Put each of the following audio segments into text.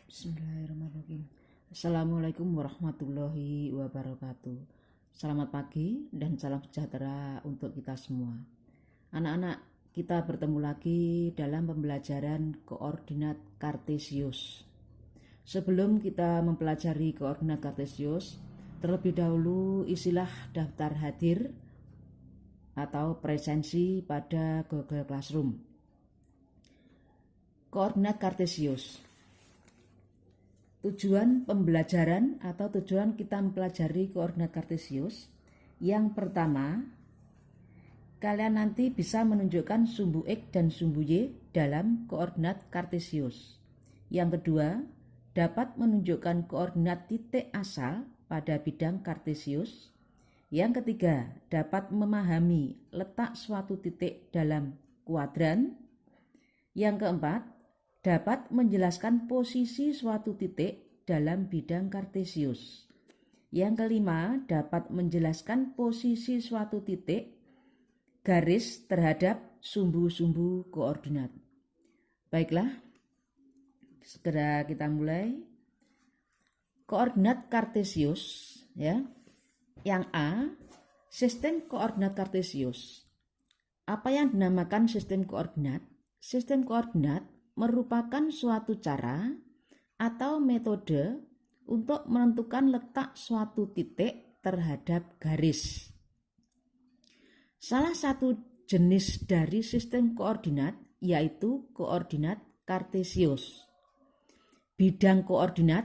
Bismillahirrahmanirrahim. Assalamualaikum warahmatullahi wabarakatuh. Selamat pagi dan salam sejahtera untuk kita semua. Anak-anak, kita bertemu lagi dalam pembelajaran koordinat Kartesius. Sebelum kita mempelajari koordinat Kartesius, terlebih dahulu isilah daftar hadir atau presensi pada Google Classroom. Koordinat Kartesius. Tujuan pembelajaran atau tujuan kita mempelajari koordinat Kartesius. Yang pertama, kalian nanti bisa menunjukkan sumbu X dan sumbu Y dalam koordinat Kartesius. Yang kedua, dapat menunjukkan koordinat titik asal pada bidang Kartesius. Yang ketiga, dapat memahami letak suatu titik dalam kuadran. Yang keempat, dapat menjelaskan posisi suatu titik dalam bidang Kartesius. Yang kelima, dapat menjelaskan posisi suatu titik garis terhadap sumbu-sumbu koordinat. Baiklah, segera kita mulai. Koordinat Kartesius, ya. Yang A, sistem koordinat Kartesius. Apa yang dinamakan sistem koordinat? Sistem koordinat merupakan suatu cara atau metode untuk menentukan letak suatu titik terhadap garis. Salah satu jenis dari sistem koordinat yaitu koordinat Kartesius. Bidang koordinat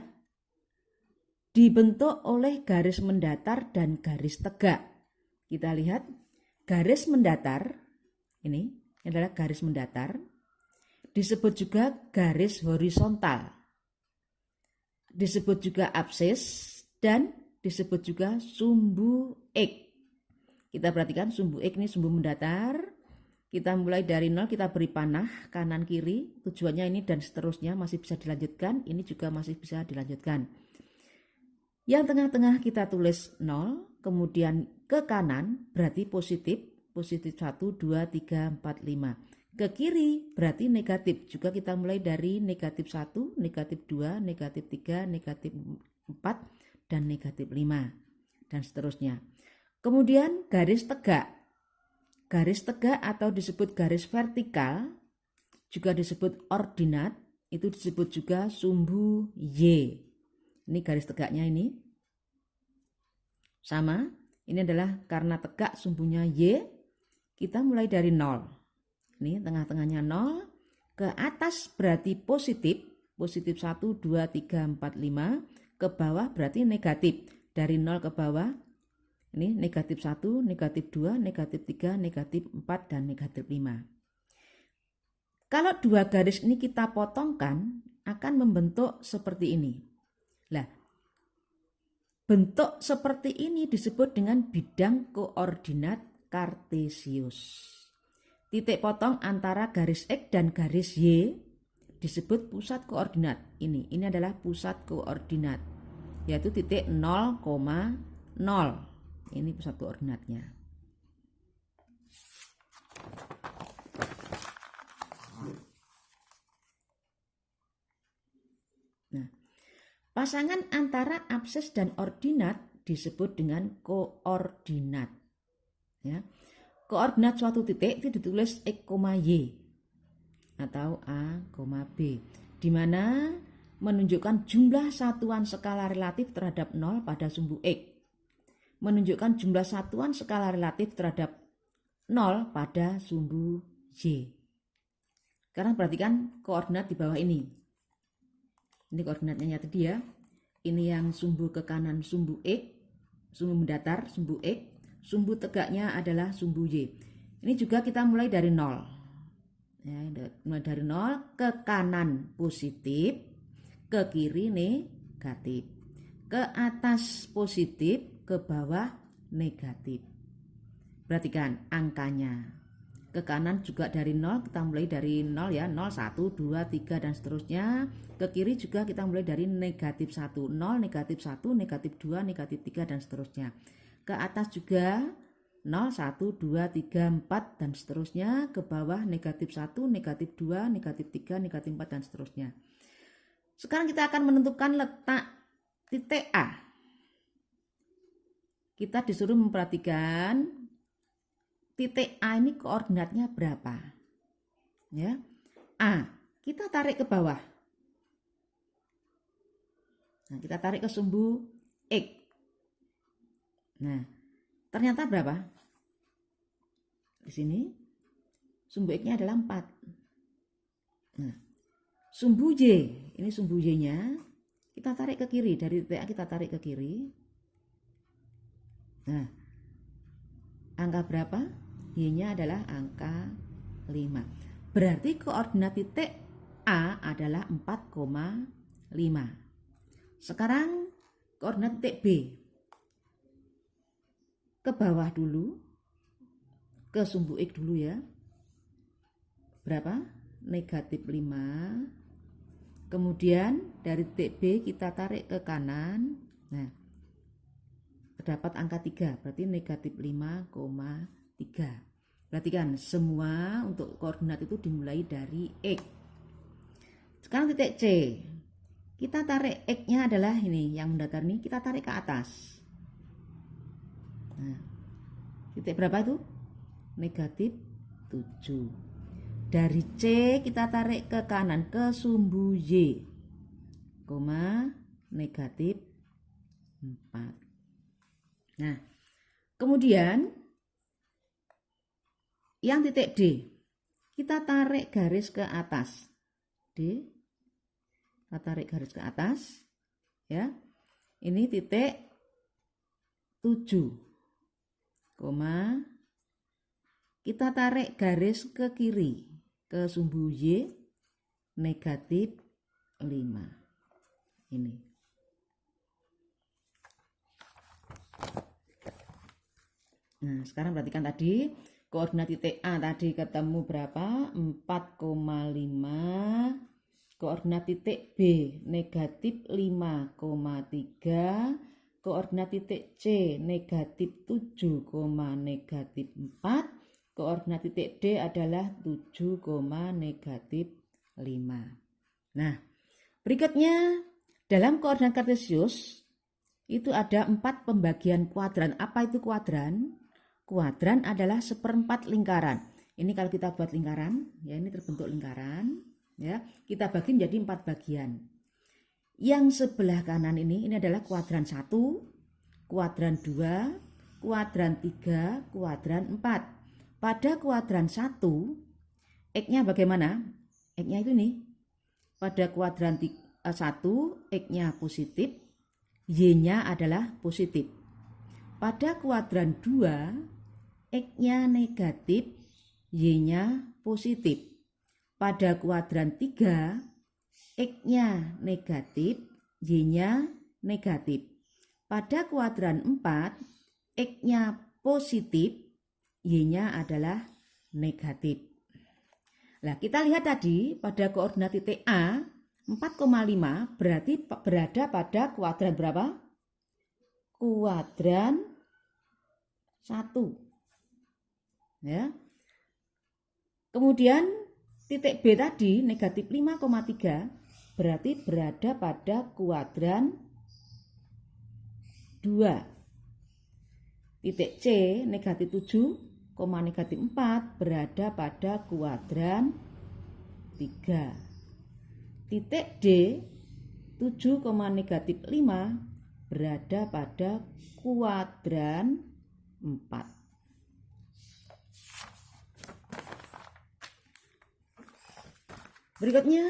dibentuk oleh garis mendatar dan garis tegak. Kita lihat garis mendatar, ini adalah garis mendatar. Disebut juga garis horizontal, disebut juga absis, dan disebut juga sumbu X. Kita perhatikan sumbu X ini sumbu mendatar. Kita mulai dari 0, kita beri panah kanan kiri, tujuannya ini dan seterusnya masih bisa dilanjutkan, ini juga masih bisa dilanjutkan. Yang tengah-tengah kita tulis 0, kemudian ke kanan berarti positif 1, 2, 3, 4, 5. Ke kiri berarti negatif, juga kita mulai dari negatif 1, negatif 2, negatif 3, negatif 4, dan negatif 5, dan seterusnya. Kemudian garis tegak. Garis tegak atau disebut garis vertikal, juga disebut ordinat, itu disebut juga sumbu Y. Ini garis tegaknya ini. Sama, ini adalah karena tegak sumbunya Y, kita mulai dari 0. Ini tengah-tengahnya 0, ke atas berarti positif 1, 2, 3, 4, 5, ke bawah berarti negatif, dari 0 ke bawah, ini negatif 1, negatif 2, negatif 3, negatif 4, dan negatif 5. Kalau dua garis ini kita potongkan, akan membentuk seperti ini. Nah, bentuk seperti ini disebut dengan bidang koordinat Kartesius. Titik potong antara garis X dan garis Y disebut pusat koordinat. Ini adalah pusat koordinat, yaitu titik 0,0. Ini pusat koordinatnya. Nah, pasangan antara absis dan ordinat disebut dengan koordinat. Ya. Koordinat suatu titik itu ditulis X, Y atau A, B, di mana menunjukkan jumlah satuan skala relatif terhadap 0 pada sumbu X, menunjukkan jumlah satuan skala relatif terhadap 0 pada sumbu Y. Sekarang perhatikan koordinat di bawah ini. Ini koordinatnya tadi ya. Ini yang sumbu ke kanan sumbu X, sumbu mendatar sumbu X. Sumbu tegaknya adalah sumbu Y. Ini juga kita mulai dari 0. Ya, mulai dari 0, ke kanan positif, ke kiri negatif. Ke atas positif, ke bawah negatif. Perhatikan angkanya. Ke kanan juga dari 0, kita mulai dari 0 ya, 0, 1, 2, 3, dan seterusnya. Ke kiri juga kita mulai dari negatif 1, 0, negatif 1, negatif 2, negatif 3, dan seterusnya. Ke atas juga 0, 1, 2, 3, 4, dan seterusnya. Ke bawah negatif 1, negatif 2, negatif 3, negatif 4, dan seterusnya. Sekarang kita akan menentukan letak titik A. Kita disuruh memperhatikan titik A ini koordinatnya berapa. Ya. A, kita tarik ke bawah. Nah, kita tarik ke sumbu X. Nah, ternyata berapa? Di sini sumbu X-nya adalah 4. Nah, sumbu Y, ini sumbu Y-nya kita tarik ke kiri, dari titik A kita tarik ke kiri. Nah, angka berapa? Y-nya adalah angka 5. Berarti koordinat titik A adalah 4,5. Sekarang koordinat titik B. Ke bawah dulu, ke sumbu X dulu ya. Berapa? -5. Kemudian dari titik B kita tarik ke kanan. Nah, terdapat angka 3, berarti -5,3. Perhatikan, semua untuk koordinat itu dimulai dari X. Sekarang titik C. Kita tarik X-nya adalah ini, yang mendatar ini kita tarik ke atas. Nah, titik berapa itu? -7. Dari C kita tarik ke kanan ke sumbu Y, -4. Nah, kemudian yang titik D, kita tarik garis ke atas. D, kita tarik garis ke atas. Ya, ini titik 7, kita tarik garis ke kiri ke sumbu Y, -5. Ini. Nah, sekarang perhatikan tadi koordinat titik A tadi ketemu berapa? 4,5. Koordinat titik B -5,3. Koordinat titik C -7,-4. Koordinat titik D adalah 7,-5. Nah, berikutnya dalam koordinat kartesius itu ada 4 pembagian kuadran. Apa itu kuadran? Kuadran adalah 1/4 lingkaran. Ini kalau kita buat lingkaran, ya ini terbentuk lingkaran, ya. Kita bagi menjadi 4 bagian. Yang sebelah kanan ini adalah kuadran 1, kuadran 2, kuadran 3, kuadran 4. Pada kuadran 1, X-nya bagaimana? X-nya itu nih. Pada kuadran 1, X-nya positif, Y-nya adalah positif. Pada kuadran 2, X-nya negatif, Y-nya positif. Pada kuadran 3, X-nya negatif, Y-nya negatif. Pada kuadran 4, X-nya positif, Y-nya adalah negatif. Nah, kita lihat tadi pada koordinat titik A 4,5 berarti berada pada kuadran berapa? Kuadran 1. Ya. Kemudian titik B tadi negatif 5,3 berarti berada pada kuadran 2. Titik C negatif 7, -4 berada pada kuadran 3. Titik D 7,-5 berada pada kuadran 4. Berikutnya,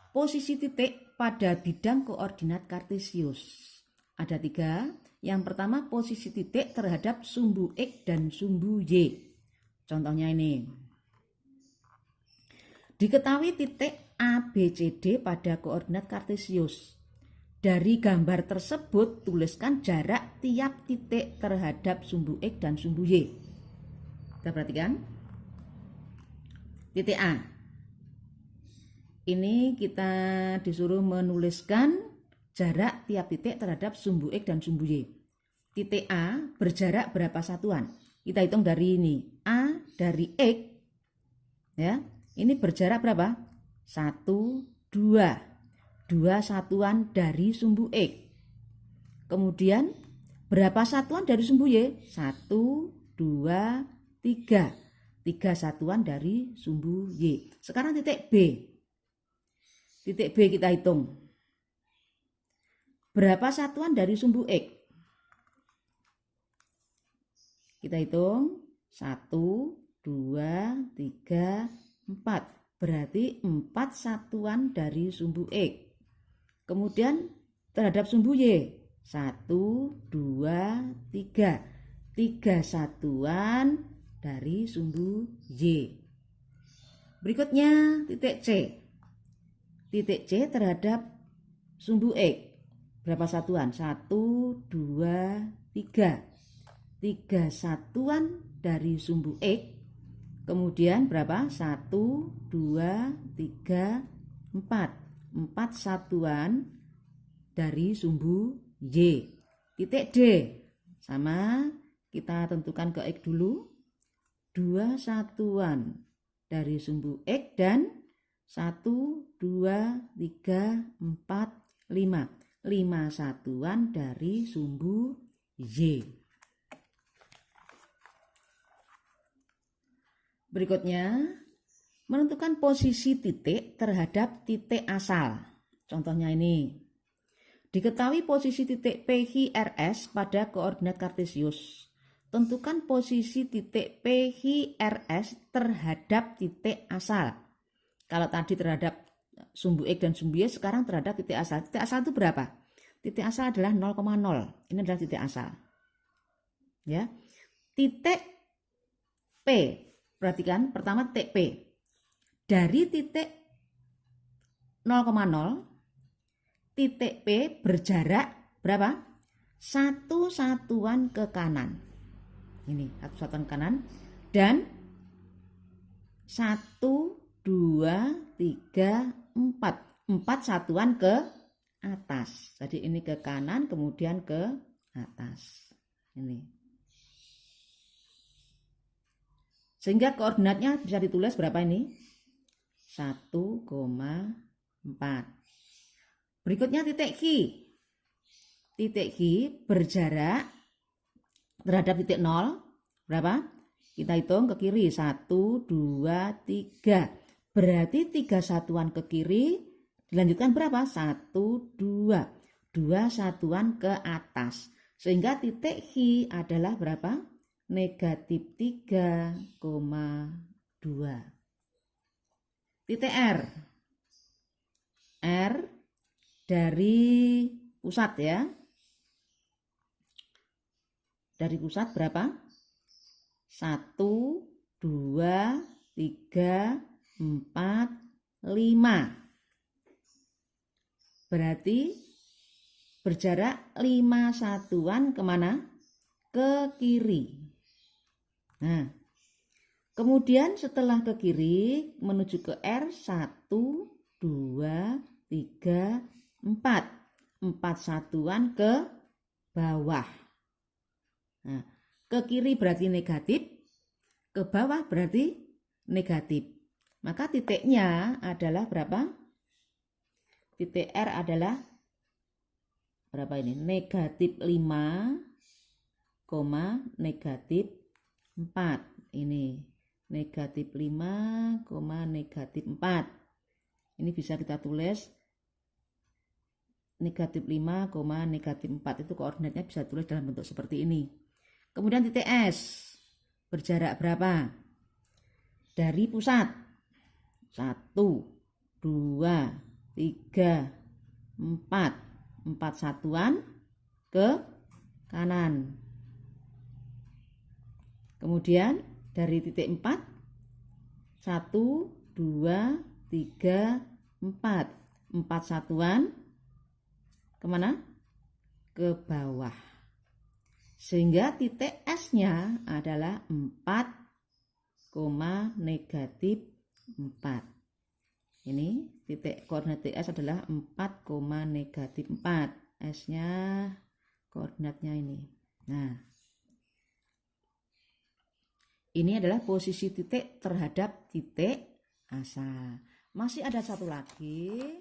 posisi titik pada bidang koordinat kartesius. Ada 3. Yang pertama, posisi titik terhadap sumbu X dan sumbu Y. Contohnya ini. Diketahui titik A, B, C, D pada koordinat kartesius. Dari gambar tersebut, tuliskan jarak tiap titik terhadap sumbu X dan sumbu Y. Kita perhatikan. Titik A. Ini kita disuruh menuliskan jarak tiap titik terhadap sumbu X dan sumbu Y. Titik A berjarak berapa satuan? Kita hitung dari ini. A dari X, ya, ini berjarak berapa? 1, 2. 2 satuan dari sumbu X. Kemudian berapa satuan dari sumbu Y? 1, 2, 3. 3 satuan dari sumbu Y. Sekarang titik B. Titik B kita hitung. Berapa satuan dari sumbu X? Kita hitung 1, 2, 3, 4. Berarti 4 satuan dari sumbu X. Kemudian terhadap sumbu Y 1, 2, 3. 3 satuan dari sumbu Y. Berikutnya titik C. Titik C terhadap sumbu X. Berapa satuan? 1, 2, 3. 3 satuan dari sumbu X. Kemudian berapa? 1, 2, 3, 4. 4 satuan dari sumbu Y. Titik D. Sama, kita tentukan ke X dulu. 2 satuan dari sumbu X dan 1, 2, 3, 4, 5. 5 satuan dari sumbu Y. Berikutnya, menentukan posisi titik terhadap titik asal. Contohnya ini. Diketahui posisi titik PQRS pada koordinat kartesius. Tentukan posisi titik PQRS terhadap titik asal. Kalau tadi terhadap sumbu X dan sumbu Y, sekarang terhadap titik asal. Titik asal itu berapa? Titik asal adalah 0,0. Ini adalah titik asal. Ya. Titik P. Perhatikan, pertama titik P. Dari titik 0,0, titik P berjarak berapa? 1 satuan ke kanan. Ini 1 satuan ke kanan. Dan 1, 2, 3, 4. 4 satuan ke atas. Jadi ini ke kanan, kemudian ke atas. Ini. Sehingga koordinatnya bisa ditulis berapa ini? 1,4. Berikutnya titik Q. Titik Q berjarak terhadap titik 0 berapa? Kita hitung ke kiri. 1, 2, 3. Berarti 3 satuan ke kiri dilanjutkan berapa? 1, 2. 2 satuan ke atas. Sehingga titik Q adalah berapa? Negatif 3,2. Titik R. R dari pusat ya. Dari pusat berapa? 1, 2, 3, 4, 5. Berarti berjarak 5 satuan kemana? Ke kiri. Nah, kemudian setelah ke kiri menuju ke R 1, 2, 3, 4. 4 satuan ke bawah. Nah, ke kiri berarti negatif, ke bawah berarti negatif. Maka titiknya adalah berapa? Titik R adalah berapa ini? Negatif 5, negatif 4. Ini negatif 5, negatif 4. Ini bisa kita tulis negatif 5, negatif 4. Itu koordinatnya bisa tulis dalam bentuk seperti ini. Kemudian titik S. Berjarak berapa? Dari pusat. 1, 2, 3, 4. 4 satuan ke kanan. Kemudian dari titik 4, 1, 2, 3, 4. 4 satuan kemana? Ke bawah. Sehingga titik S-nya adalah 4, negatif 4. Ini titik koordinat S adalah 4, negatif 4. S-nya koordinatnya ini. Nah, ini adalah posisi titik terhadap titik asal. Masih ada satu lagi.